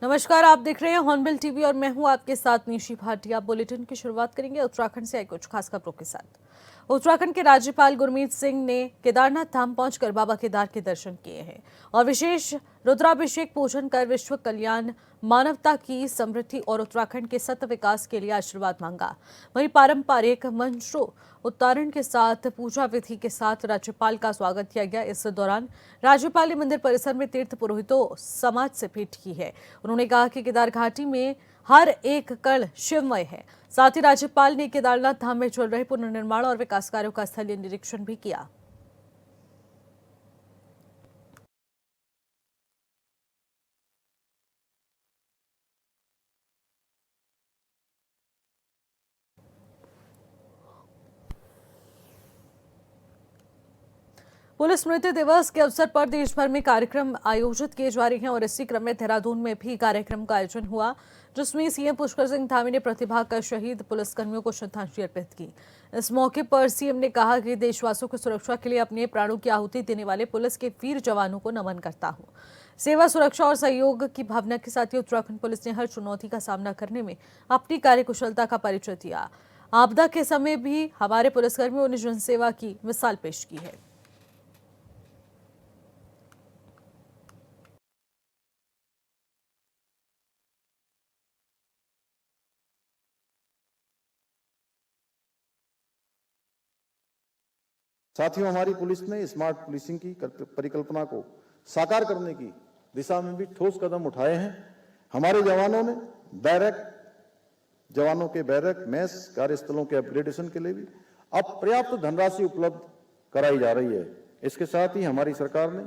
नमस्कार, आप देख रहे हैं हॉर्नबिल टीवी और मैं हूं आपके साथ निशी भाटिया। बुलेटिन की शुरुआत करेंगे उत्तराखंड से आई कुछ खास खबरों के साथ। उत्तराखंड के राज्यपाल गुरमीत सिंह ने केदारनाथ धाम पहुंचकर बाबा केदार के दर्शन किए हैं और विशेष रुद्राभिषेक पूजन कर विश्व कल्याण, मानवता की समृद्धि और उत्तराखंड के सतत विकास के लिए आशीर्वाद मांगा। वहीं पारंपरिक मंत्रों उच्चारण के साथ पूजा विधि के साथ राज्यपाल का स्वागत किया गया। इस दौरान राज्यपाल ने मंदिर परिसर में तीर्थ पुरोहितों समाज से भेंट की है। उन्होंने कहा कि केदार घाटी में हर एक कण शिवमय है। साथ ही राज्यपाल ने केदारनाथ धाम में चल रहे पुनर्निर्माण और विकास कार्यों का स्थलीय निरीक्षण भी किया। पुलिस स्मृति दिवस के अवसर पर देश भर में कार्यक्रम आयोजित किए जा रहे हैं और इसी क्रम में देहरादून में भी कार्यक्रम का आयोजन हुआ, जिसमें सीएम पुष्कर सिंह धामी ने प्रतिभा कर शहीद पुलिसकर्मियों को श्रद्धांजलि अर्पित की। इस मौके पर सीएम ने कहा कि देशवासियों की सुरक्षा के लिए अपने प्राणों की आहुति देने वाले पुलिस के वीर जवानों को नमन करता हूं। सेवा, सुरक्षा और सहयोग की भावना के साथ ही उत्तराखंड पुलिस ने हर चुनौती का सामना करने में अपनी कार्यकुशलता का परिचय दिया। आपदा के समय भी हमारे पुलिसकर्मियों ने जनसेवा की मिसाल पेश की है। साथियों, हमारी पुलिस ने स्मार्ट पुलिसिंग की परिकल्पना को साकार करने की दिशा में भी ठोस कदम उठाए हैं। हमारे जवानों ने जवानों के बैरक, मेस, कार्यस्थलों के अपग्रेडेशन के लिए भी अब पर्याप्त धनराशि उपलब्ध कराई जा रही है। इसके साथ ही हमारी सरकार ने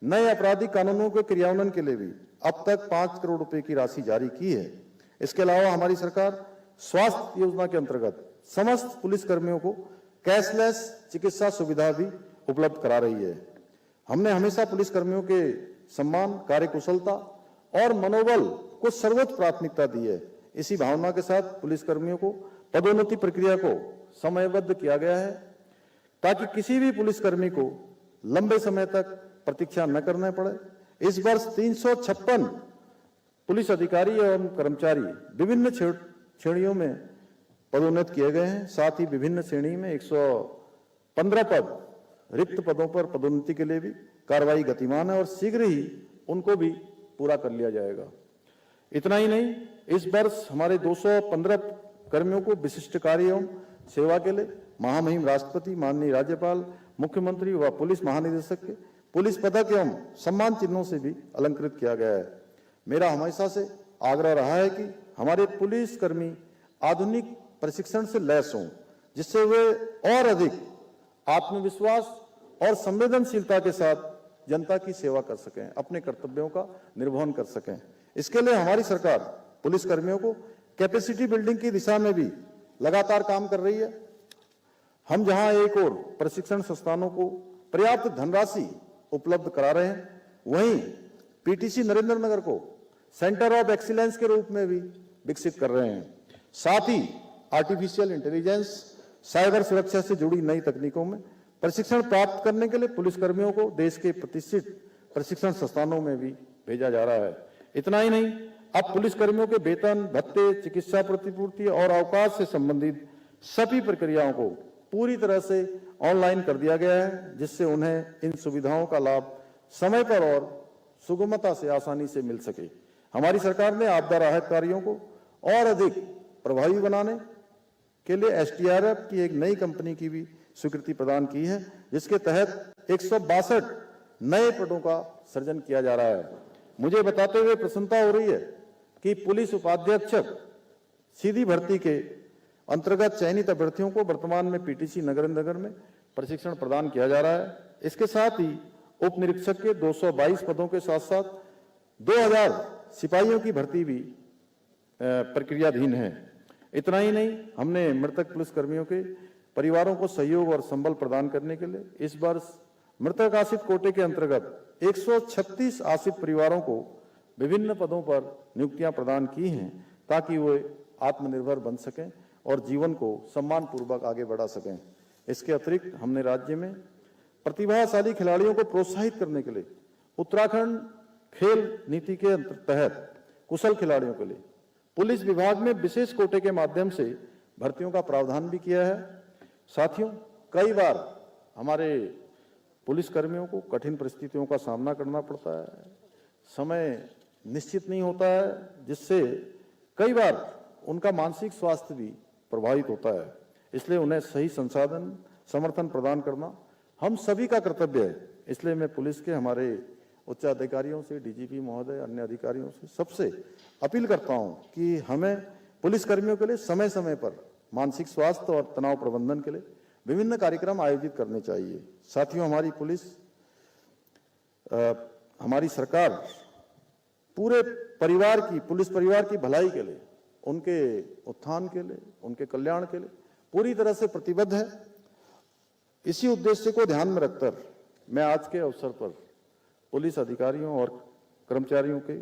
नए आपराधिक कानूनों के क्रियान्वयन के लिए भी अब तक 5 करोड़ रुपए की राशि जारी की है। इसके अलावा हमारी सरकार स्वास्थ्य योजना के अंतर्गत समस्त पुलिसकर्मियों को कैशलेस चिकित्सा सुविधा भी उपलब्ध करा रही है। हमने हमेशा पुलिसकर्मियों के सम्मान, कार्यकुशलता और मनोबल को सर्वोच्च प्राथमिकता दी है। इसी भावना के साथ पुलिसकर्मियों को पदोन्नति प्रक्रिया को समयबद्ध किया गया है ताकि किसी भी पुलिसकर्मी को लंबे समय तक प्रतीक्षा न करना पड़े। इस वर्ष 356 पुलिस अधिकारी एवं कर्मचारी विभिन्न श्रेणियों में पदोन्नत किए गए हैं। साथ ही विभिन्न श्रेणी में 115 पद रिक्त पदों पर पदोन्नति के लिए भी कार्रवाई गतिमान है और शीघ्र ही उनको भी पूरा कर लिया जाएगा। इतना ही नहीं, इस वर्ष हमारे 215 कर्मियों को विशिष्ट कार्य एवं सेवा के लिए महामहिम राष्ट्रपति, माननीय राज्यपाल, मुख्यमंत्री व पुलिस महानिदेशक के पुलिस पदक एवं सम्मान चिन्हों से भी अलंकृत किया गया है। मेरा हमेशा से आग्रह रहा है कि हमारे पुलिसकर्मी आधुनिक प्रशिक्षण से लैस हों, जिससे वे और अधिक आत्मविश्वास और संवेदनशीलता के साथ जनता की सेवा कर सकें, अपने कर्तव्यों का निर्वहन कर सकें। इसके लिए हमारी सरकार पुलिसकर्मियों को कैपेसिटी बिल्डिंग की दिशा में भी लगातार काम कर रही है। हम जहां एक और प्रशिक्षण संस्थानों को पर्याप्त धनराशि उपलब्ध करा रहे हैं, वहीं पीटीसी नरेंद्रनगर को सेंटर ऑफ एक्सीलेंस के रूप में भी विकसित कर रहे हैं। साथ ही आर्टिफिशियल इंटेलिजेंस, साइबर सुरक्षा से जुड़ी नई तकनीकों में प्रशिक्षण प्राप्त करने के लिए पुलिसकर्मियों को देश के प्रतिष्ठित प्रशिक्षण संस्थानों में भी भेजा जा रहा है। इतना ही नहीं, अब पुलिसकर्मियों के वेतन, भत्ते, चिकित्सा प्रतिपूर्ति और अवकाश से संबंधित सभी प्रक्रियाओं को पूरी तरह से ऑनलाइन कर दिया गया है, जिससे उन्हें इन सुविधाओं का लाभ समय पर और सुगमता से आसानी से मिल सके। हमारी सरकार ने आपदा राहत कार्यों को और अधिक प्रभावी बनाने के लिए एसडीआरएफ की एक नई कंपनी की भी स्वीकृति प्रदान की है, जिसके तहत 162 नए पदों का सृजन किया जा रहा है। मुझे बताते हुए प्रसन्नता हो रही है कि पुलिस उपाध्यक्षक सीधी भर्ती के अंतर्गत चयनित अभ्यर्थियों को वर्तमान में पीटीसी नरेंद्रनगर में प्रशिक्षण प्रदान किया जा रहा है। इसके साथ ही उप निरीक्षक के 222 पदों के साथ साथ 2000 सिपाहियों की भर्ती भी प्रक्रियाधीन है। इतना ही नहीं, हमने मृतक पुलिसकर्मियों के परिवारों को सहयोग और संबल प्रदान करने के लिए इस वर्ष मृतक आश्रित कोटे के अंतर्गत 136 आश्रित परिवारों को विभिन्न पदों पर नियुक्तियां प्रदान की हैं, ताकि वे आत्मनिर्भर बन सकें और जीवन को सम्मान पूर्वक आगे बढ़ा सकें। इसके अतिरिक्त हमने राज्य में प्रतिभाशाली खिलाड़ियों को प्रोत्साहित करने के लिए उत्तराखंड खेल नीति के तहत कुशल खिलाड़ियों के लिए पुलिस विभाग में विशेष कोटे के माध्यम से भर्तियों का प्रावधान भी किया है। साथियों, कई बार हमारे पुलिस कर्मियों को कठिन परिस्थितियों का सामना करना पड़ता है, समय निश्चित नहीं होता है, जिससे कई बार उनका मानसिक स्वास्थ्य भी प्रभावित होता है। इसलिए उन्हें सही संसाधन समर्थन प्रदान करना हम सभी का कर्तव्य है। इसलिए मैं पुलिस के हमारे उच्च अधिकारियों से, डीजीपी महोदय, अन्य अधिकारियों से सबसे अपील करता हूं कि हमें पुलिस कर्मियों के लिए समय समय पर मानसिक स्वास्थ्य और तनाव प्रबंधन के लिए विभिन्न कार्यक्रम आयोजित करने चाहिए। साथियों, हमारी सरकार पूरे परिवार की, पुलिस परिवार की भलाई के लिए, उनके उत्थान के लिए, उनके कल्याण के लिए पूरी तरह से प्रतिबद्ध है। इसी उद्देश्य को ध्यान में रखकर मैं आज के अवसर पर पुलिस अधिकारियों और कर्मचारियों के,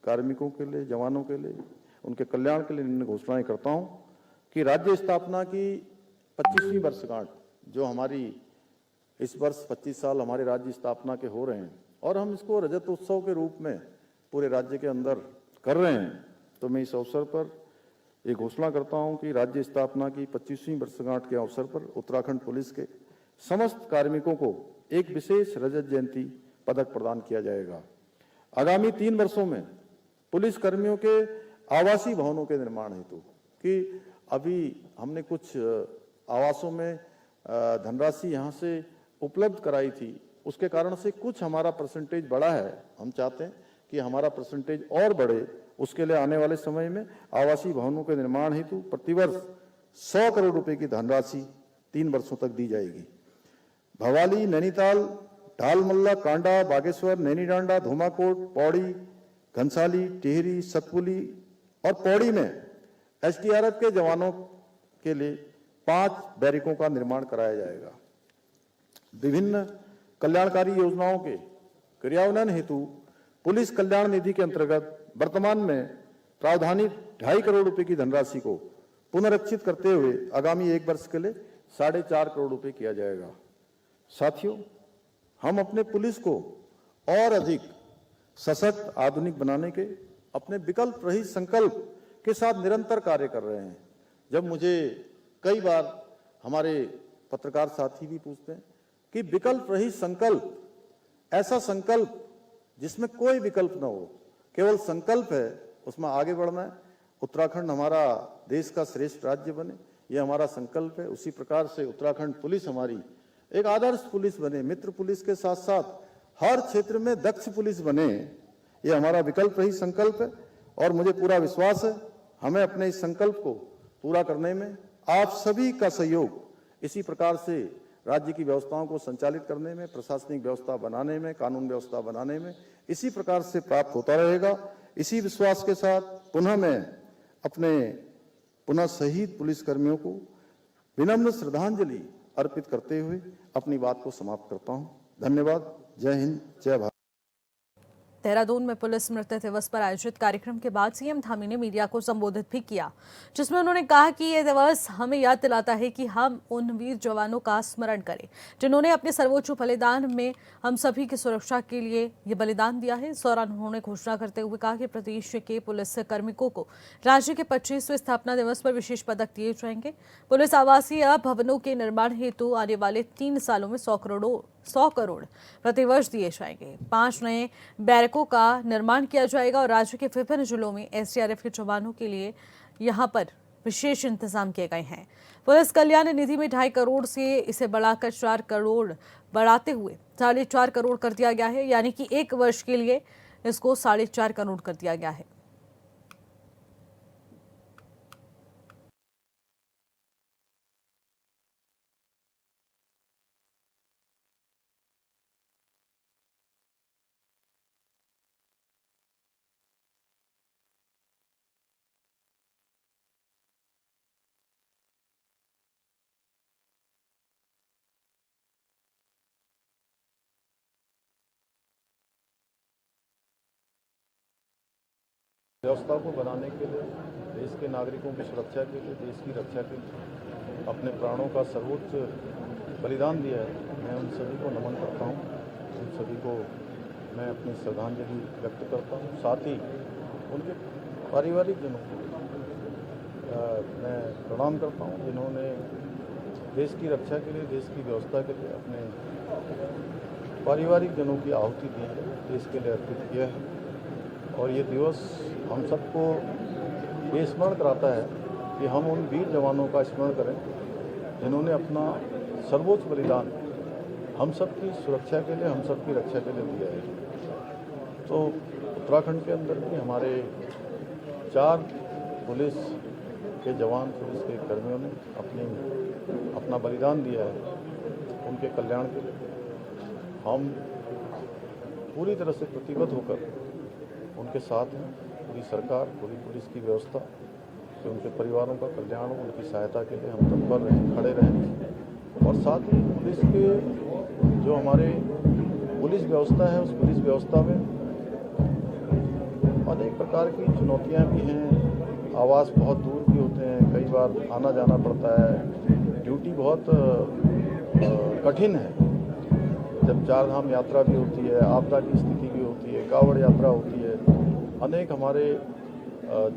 कार्मिकों के लिए, जवानों के लिए, उनके कल्याण के लिए निम्न घोषणाएं करता हूं कि राज्य स्थापना की 25वीं वर्षगांठ, जो हमारी इस वर्ष 25 साल हमारे राज्य स्थापना के हो रहे हैं और हम इसको रजत उत्सव के रूप में पूरे राज्य के अंदर कर रहे हैं, तो मैं इस अवसर पर ये घोषणा करता हूं कि राज्य स्थापना की 25वीं वर्षगांठ के अवसर पर उत्तराखंड पुलिस के समस्त कार्मिकों को एक विशेष रजत जयंती पदक प्रदान किया जाएगा। आगामी 3 वर्षों में पुलिस कर्मियों के आवासीय भवनों के निर्माण हेतु, कि अभी हमने कुछ आवासों में धनराशि यहाँ से उपलब्ध कराई थी, उसके कारण से कुछ हमारा परसेंटेज बढ़ा है। हम चाहते हैं कि हमारा परसेंटेज और बढ़े। उसके लिए आने वाले समय में आवासीय भवनों के निर्माण हेतु प्रतिवर्ष 100 करोड़ रुपए की धनराशि 3 वर्षों तक दी जाएगी। भवाली, नैनीताल, ढालमल्ला, कांडा, बागेश्वर, नैनीडांडा, धूमाकोट, पौड़ी, घनसाली, टिहरी, सतपुली और पौड़ी में एसडीआरएफ के जवानों के लिए 5 बैरिकों का निर्माण कराया जाएगा। विभिन्न कल्याणकारी योजनाओं के क्रियान्वयन हेतु पुलिस कल्याण निधि के अंतर्गत वर्तमान में प्रावधानित 2.5 करोड़ रुपए की धनराशि को पुनरीक्षित करते हुए आगामी 1 वर्ष के लिए 4.5 करोड़ रुपए किया जाएगा। साथियों, हम अपने पुलिस को और अधिक सशक्त, आधुनिक बनाने के अपने विकल्प रहित संकल्प के साथ निरंतर कार्य कर रहे हैं। जब मुझे कई बार हमारे पत्रकार साथी भी पूछते हैं कि विकल्प रहित संकल्प, ऐसा संकल्प जिसमें कोई विकल्प न हो, केवल संकल्प है, उसमें आगे बढ़ना है, उत्तराखंड हमारा देश का श्रेष्ठ राज्य बने, यह हमारा संकल्प है। उसी प्रकार से उत्तराखंड पुलिस हमारी एक आदर्श पुलिस बने, मित्र पुलिस के साथ साथ हर क्षेत्र में दक्ष पुलिस बने, यह हमारा विकल्प रहित संकल्प है। और मुझे पूरा विश्वास है हमें अपने इस संकल्प को पूरा करने में आप सभी का सहयोग इसी प्रकार से राज्य की व्यवस्थाओं को संचालित करने में, प्रशासनिक व्यवस्था बनाने में, कानून व्यवस्था बनाने में इसी प्रकार से प्राप्त होता रहेगा। इसी विश्वास के साथ पुनः मैं अपने शहीद पुलिस कर्मियों को विनम्र श्रद्धांजलि अर्पित करते हुए अपनी बात को समाप्त करता हूं। धन्यवाद। जय हिंद, जय भारत। देहरादून में पुलिस स्मृति दिवस पर आयोजित कार्यक्रम के बाद सीएम धामी ने मीडिया को संबोधित भी किया, जिसमें उन्होंने कहा कि ये दिवस हमें याद दिलाता है कि हम उन वीर जवानों का स्मरण करें जिन्होंने अपने सर्वोच्च बलिदान में हम सभी की सुरक्षा के लिए ये बलिदान दिया है। इस दौरान उन्होंने घोषणा करते हुए कहा कि प्रदेश के पुलिस कार्मिकों को राज्य के 25वें स्थापना दिवस पर विशेष पदक दिए जाएंगे। पुलिस आवासीय भवनों के निर्माण हेतु आने वाले 3 सालों में 100 करोड़ प्रतिवर्ष दिए जाएंगे। 5 नए बैरकों का निर्माण किया जाएगा और राज्य के विभिन्न जिलों में एसडीआरएफ के जवानों के लिए यहां पर विशेष इंतजाम किए गए हैं। पुलिस कल्याण निधि में 2.5 करोड़ से इसे बढ़ाकर 4 करोड़ बढ़ाते हुए 4.5 करोड़ कर दिया गया है, यानी कि 1 वर्ष के लिए इसको 4.5 करोड़ कर दिया गया है। व्यवस्था को बनाने के लिए, देश के नागरिकों की सुरक्षा के लिए, देश की रक्षा के लिए अपने प्राणों का सर्वोच्च बलिदान दिया है। मैं उन सभी को नमन करता हूं, उन सभी को मैं अपनी श्रद्धांजलि व्यक्त करता हूं। साथ ही उनके पारिवारिक जनों को मैं प्रणाम करता हूँ, जिन्होंने देश की रक्षा के लिए, देश की व्यवस्था के लिए अपने पारिवारिक जनों की आहुति दी है, देश के लिए अर्पित किया है। और ये दिवस हम सबको ये स्मरण कराता है कि हम उन वीर जवानों का स्मरण करें जिन्होंने अपना सर्वोच्च बलिदान हम सबकी सुरक्षा के लिए, हम सबकी रक्षा के लिए दिया है। तो उत्तराखंड के अंदर भी हमारे 4 पुलिस के जवान, पुलिस के कर्मियों ने अपना बलिदान दिया है उनके कल्याण के लिए। हम पूरी तरह से प्रतिबद्ध होकर उनके साथ हैं, पूरी सरकार, पूरी पुलिस की व्यवस्था कि उनके परिवारों का कल्याण हो, उनकी सहायता के लिए हम तत्पर रहें, खड़े रहें। और साथ ही पुलिस के जो हमारे पुलिस व्यवस्था है, उस पुलिस व्यवस्था में अनेक प्रकार की चुनौतियां भी हैं, आवास बहुत दूर भी होते हैं, कई बार आना जाना पड़ता है, ड्यूटी बहुत कठिन है। जब 4 धाम यात्रा भी होती है, आपदा की स्थिति भी होती है, कांवड़ यात्रा होती है, अनेक हमारे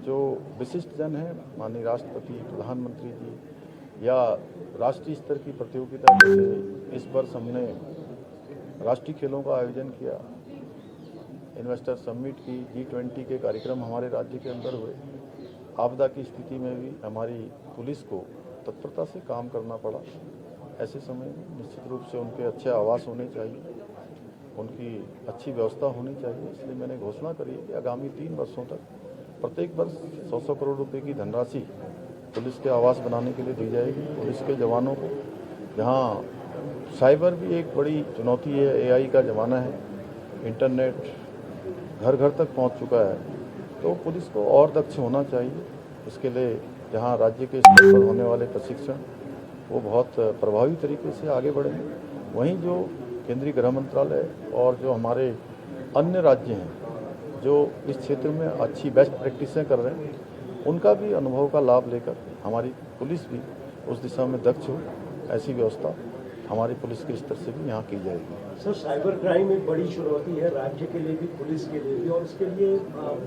जो विशिष्ट जन हैं, माननीय राष्ट्रपति, प्रधानमंत्री जी, या राष्ट्रीय स्तर की प्रतियोगिता, जैसे इस वर्ष हमने राष्ट्रीय खेलों का आयोजन किया, इन्वेस्टर समिट की, G20 के कार्यक्रम हमारे राज्य के अंदर हुए। आपदा की स्थिति में भी हमारी पुलिस को तत्परता से काम करना पड़ा। ऐसे समय में निश्चित रूप से उनके अच्छे आवास होने चाहिए, उनकी अच्छी व्यवस्था होनी चाहिए। इसलिए मैंने घोषणा करी है कि आगामी 3 वर्षों तक प्रत्येक वर्ष 100 करोड़ रुपए की धनराशि पुलिस के आवास बनाने के लिए दी जाएगी। पुलिस के जवानों को, जहाँ साइबर भी एक बड़ी चुनौती है, AI का ज़माना है, इंटरनेट घर घर तक पहुंच चुका है, तो पुलिस को और दक्ष होना चाहिए। इसके लिए जहां राज्य के स्तर पर होने वाले प्रशिक्षण वो बहुत प्रभावी तरीके से आगे बढ़े। वहीं जो केंद्रीय गृह मंत्रालय और जो हमारे अन्य राज्य हैं जो इस क्षेत्र में अच्छी बेस्ट प्रैक्टिसें कर रहे हैं, उनका भी अनुभव का लाभ लेकर हमारी पुलिस भी उस दिशा में दक्ष हो, ऐसी व्यवस्था हमारी पुलिस के स्तर से भी यहाँ की जाएगी। सर, साइबर क्राइम एक बड़ी चुनौती है राज्य के लिए भी, पुलिस के लिए भी, और इसके लिए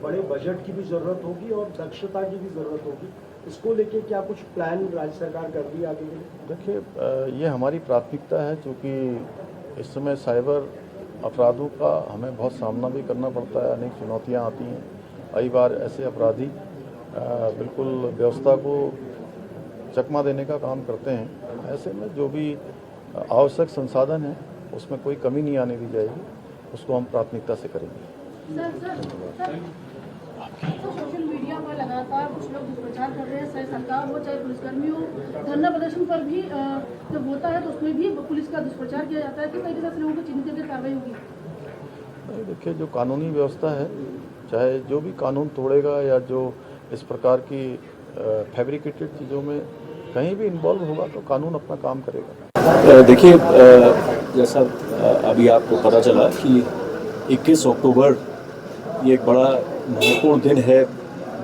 बड़े बजट की भी ज़रूरत होगी और दक्षता की भी ज़रूरत होगी। इसको लेके क्या कुछ प्लान राज्य सरकार कर रही है आगे के लिए? देखिए, ये हमारी प्राथमिकता है, क्योंकि इस समय साइबर अपराधों का हमें बहुत सामना भी करना पड़ता है, अनेक चुनौतियाँ आती हैं। कई बार ऐसे अपराधी बिल्कुल व्यवस्था को चकमा देने का काम करते हैं। ऐसे में जो भी आवश्यक संसाधन है उसमें कोई कमी नहीं आने दी जाएगी, उसको हम प्राथमिकता से करेंगे। सर, सोशल मीडिया पर लगातार कुछ लोग दुष्प्रचार कर रहे हैं, चाहे सरकार हो चाहे पुलिसकर्मी हो, धरना प्रदर्शन पर भी जब होता है तो उसमें भी पुलिस का दुष्प्रचार किया जाता है। किस तरीके से लोगों को चिन्हित करके कार्रवाई होगी? नहीं, देखिए, जो कानूनी व्यवस्था है, चाहे जो भी कानून तोड़ेगा या जो इस प्रकार की फैब्रिकेटेड चीज़ों में कहीं भी इन्वॉल्व होगा तो कानून अपना काम करेगा। देखिए, जैसा अभी आपको पता चला कि 21 अक्टूबर ये एक बड़ा महत्वपूर्ण दिन है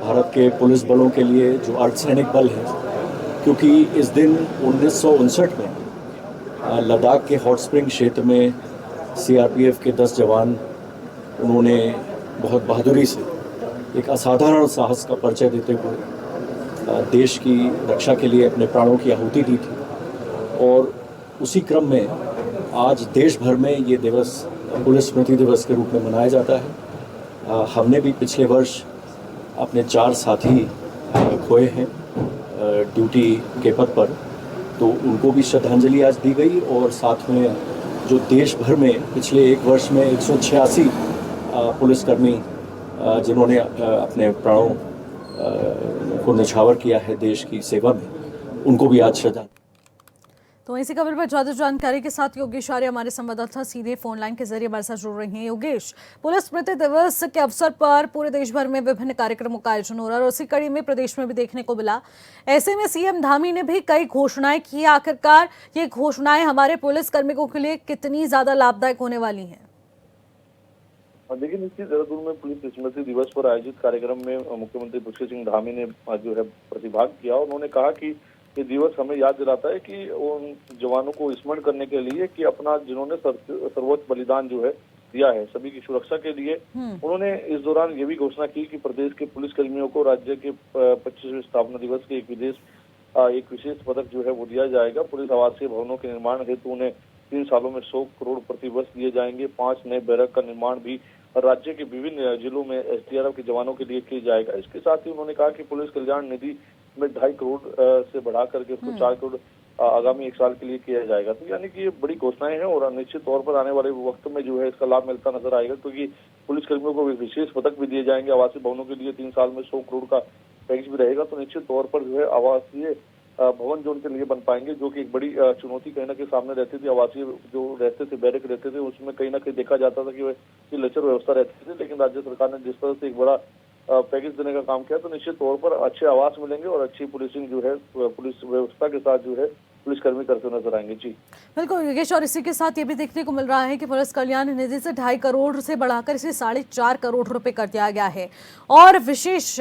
भारत के पुलिस बलों के लिए, जो अर्धसैनिक बल है, क्योंकि इस दिन 1959 में लद्दाख के हॉट स्प्रिंग क्षेत्र में CRPF के 10 जवान, उन्होंने बहुत बहादुरी से एक असाधारण साहस का परिचय देते हुए देश की रक्षा के लिए अपने प्राणों की आहुति दी थी। और उसी क्रम में आज देश भर में ये दिवस पुलिस स्मृति दिवस के रूप में मनाया जाता है। हमने भी पिछले वर्ष अपने 4 साथी खोए हैं ड्यूटी के पद पर, तो उनको भी श्रद्धांजलि आज दी गई। और साथ में जो देश भर में पिछले 1 वर्ष में 186 पुलिसकर्मी जिन्होंने अपने प्राणों को न्यौछावर किया है देश की सेवा में, उनको भी आज श्रद्धांजलि। तो इसी खबर पर ज्यादा जानकारी के साथ योगेश आर्य हमारे संवाददाता सीधे फोन लाइन के जरिए हमारे साथ जुड़ रहे हैं। योगेश, पुलिस स्मृति दिवस के अवसर पर पूरे देश भर में विभिन्न कार्यक्रमों का आयोजन हो रहा है और उसी कड़ी में प्रदेश में भी देखने को मिला। ऐसे में CM धामी ने भी कई घोषणाएं की। आखिरकार ये घोषणाएं हमारे पुलिस कर्मियों के लिए कितनी ज्यादा लाभदायक होने वाली हैं? देखिए, निश्चित देहरादून में पुलिस स्मृति दिवस पर आयोजित कार्यक्रम में मुख्यमंत्री पुष्कर सिंह धामी ने जो है प्रतिभाग किया। उन्होंने कहा कि ये दिवस हमें याद दिलाता है कि उन जवानों को स्मरण करने के लिए कि अपना जिन्होंने सर्वोच्च बलिदान जो है दिया है सभी की सुरक्षा के लिए। उन्होंने इस दौरान ये भी घोषणा की कि प्रदेश के पुलिस कर्मियों को राज्य के 25वें स्थापना दिवस के एक विशेष पदक जो है वो दिया जाएगा। पुलिस आवासीय भवनों के निर्माण हेतु उन्हें 3 सालों में 100 करोड़ प्रतिवर्ष दिए जाएंगे। 5 नए बैरक का निर्माण भी राज्य के विभिन्न जिलों में एसडीआरएफ के जवानों के लिए किया जाएगा। इसके साथ ही उन्होंने कहा कि पुलिस कल्याण निधि में 2.5 करोड़ से बढ़ा करके उसको 4 करोड़ आगामी 1 साल के लिए किया जाएगा। तो यानी कि ये बड़ी घोषणाएं हैं और निश्चित तौर पर आने वाले वक्त में जो है इसका लाभ मिलता नजर आएगा, क्योंकि पुलिसकर्मियों को विशेष पदक भी दिए जाएंगे। आवासीय भवनों के लिए 3 साल में 100 करोड़ का पैकेज भी रहेगा। तो निश्चित तौर पर जो है आवासीय भवन जो उनके लिए बन पाएंगे, जो कि एक बड़ी चुनौती कहीं ना कहीं सामने रहती थी। आवासीय जो रहते थे, बैरक रहते थे, उसमें कहीं ना कहीं देखा जाता था कि लचर व्यवस्था रहती थी। लेकिन राज्य सरकार ने जिस तरह से एक बड़ा पैकेज देने का काम किया, तो निश्चित तौर पर अच्छे आवास मिलेंगे और अच्छी पुलिसिंग जो है पुलिस व्यवस्था के साथ जो है पुलिसकर्मी करते नजर आएंगे। जी बिल्कुल योगेश, और इसी के साथ ये भी देखने को मिल रहा है कि पुलिस कल्याण निधि से 2.5 करोड़ से बढ़ाकर इसे 4.5 करोड़ रुपए कर दिया गया है और विशेष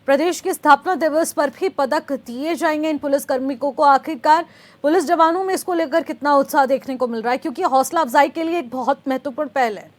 प्रदेश के स्थापना दिवस पर भी पदक दिए जाएंगे इन पुलिस कार्मिकों को। आखिरकार पुलिस जवानों में इसको लेकर कितना उत्साह देखने को मिल रहा है, क्योंकि हौसला अफजाई के लिए एक बहुत महत्वपूर्ण पहल है।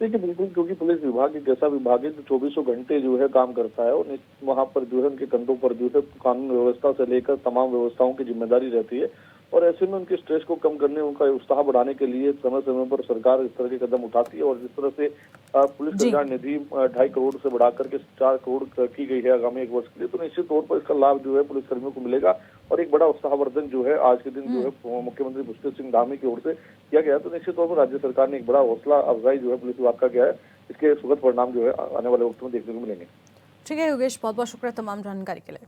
देखिए बिल्कुल, क्योंकि पुलिस विभाग एक ऐसा विभाग है जो 2400 घंटे जो है काम करता है और वहाँ पर जो है उनके कंधों पर जो है कानून व्यवस्था से लेकर तमाम व्यवस्थाओं की जिम्मेदारी रहती है। और ऐसे में उनके स्ट्रेस को कम करने, उनका उत्साह बढ़ाने के लिए समय समय पर सरकार इस तरह के कदम उठाती है। और जिस तरह से पुलिस कल्याण निधि 2.5 करोड़ से बढ़ाकर के 4 करोड़ की गई है आगामी 1 वर्ष के लिए, तो निश्चित तौर पर इसका लाभ जो है पुलिसकर्मियों को मिलेगा। और एक बड़ा उत्साहवर्धन जो है आज के दिन जो है मुख्यमंत्री पुष्कर सिंह धामी की ओर से किया गया। तो निश्चित तौर पर राज्य सरकार ने एक बड़ा हौसला अफजाई जो है पुलिस विभाग का किया है। इसके सुखद परिणाम जो है आने वाले वक्त में देखने को मिलेंगे। ठीक है योगेश, बहुत बहुत शुक्रिया तमाम जानकारी के लिए।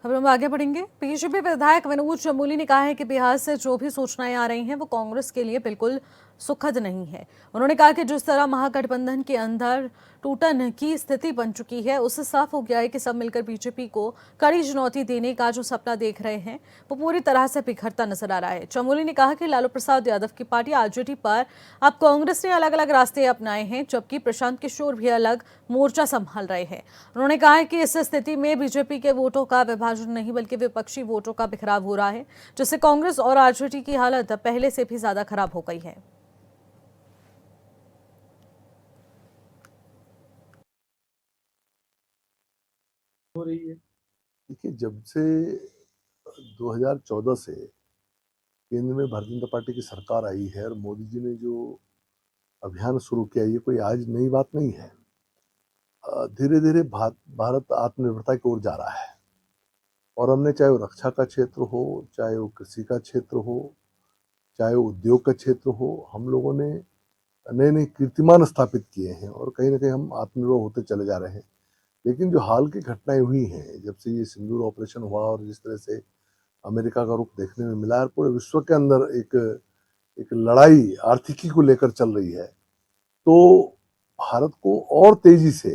खबरों में आगे बढ़ेंगे। बीजेपी विधायक विनोद चमोली ने कहा है कि बिहार से जो भी सूचनाएं आ रही हैं वो कांग्रेस के लिए बिल्कुल सुखद नहीं है। उन्होंने कहा कि जिस तरह महागठबंधन के अंदर टूटन की स्थिति बन चुकी है, उससे साफ हो गया है कि सब मिलकर बीजेपी को कड़ी चुनौती देने का जो सपना देख रहे हैं वो पूरी तरह से बिखरता नजर आ रहा है। चमोली ने कहा कि लालू प्रसाद यादव की पार्टी आरजेडी पर अब कांग्रेस ने अलग अलग रास्ते अपनाए हैं, जबकि प्रशांत किशोर भी अलग मोर्चा संभाल रहे हैं। उन्होंने कहा है कि इस स्थिति में बीजेपी के वोटों का विभाजन नहीं बल्कि विपक्षी वोटों का बिखराव हो रहा है, जिससे कांग्रेस और आरजेडी की हालत पहले से भी ज्यादा खराब हो गई है। हो रही है। देखिए, जब से 2014 से केंद्र में भारतीय जनता पार्टी की सरकार आई है और मोदी जी ने जो अभियान शुरू किया, ये कोई आज नई बात नहीं है। धीरे धीरे भारत आत्मनिर्भरता की ओर जा रहा है और हमने, चाहे वो रक्षा का क्षेत्र हो, चाहे वो कृषि का क्षेत्र हो, चाहे वो उद्योग का क्षेत्र हो, हम लोगों ने नए नए कीर्तिमान स्थापित किए हैं और कहीं ना कहीं हम आत्मनिर्भर होते चले जा रहे हैं। लेकिन जो हाल की घटनाएं हुई हैं, जब से ये सिंदूर ऑपरेशन हुआ और जिस तरह से अमेरिका का रुख देखने में मिला है, पूरे विश्व के अंदर एक लड़ाई आर्थिकी को लेकर चल रही है, तो भारत को और तेजी से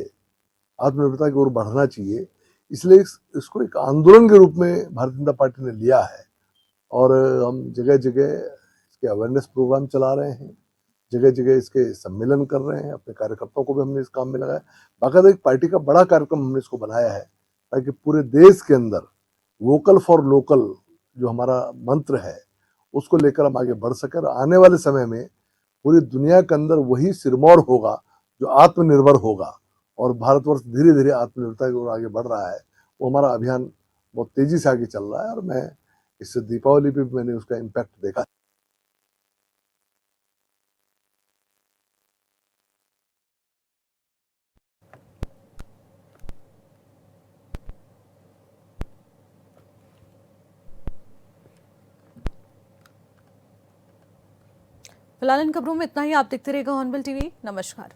आत्मनिर्भरता की ओर बढ़ना चाहिए। इसलिए इसको एक आंदोलन के रूप में भारतीय जनता पार्टी ने लिया है और हम जगह जगह इसके अवेयरनेस प्रोग्राम चला रहे हैं, जगह जगह इसके सम्मेलन कर रहे हैं। अपने कार्यकर्ताओं को भी हमने इस काम में लगाया। बाकायदा एक पार्टी का बड़ा कार्यक्रम हमने इसको बनाया है ताकि पूरे देश के अंदर वोकल फॉर लोकल जो हमारा मंत्र है उसको लेकर हम आगे बढ़ सके। आने वाले समय में पूरी दुनिया के अंदर वही सिरमौर होगा जो आत्मनिर्भर होगा और भारतवर्ष धीरे धीरे आत्मनिर्भरता की ओर आगे बढ़ रहा है। वो हमारा अभियान बहुत तेजी से आगे चल रहा है और मैं इससे दीपावली पे मैंने उसका इम्पैक्ट देखा। फिलहाल इन खबरों में इतना ही। आप देखते रहिएगा हॉर्नबिल टीवी। नमस्कार।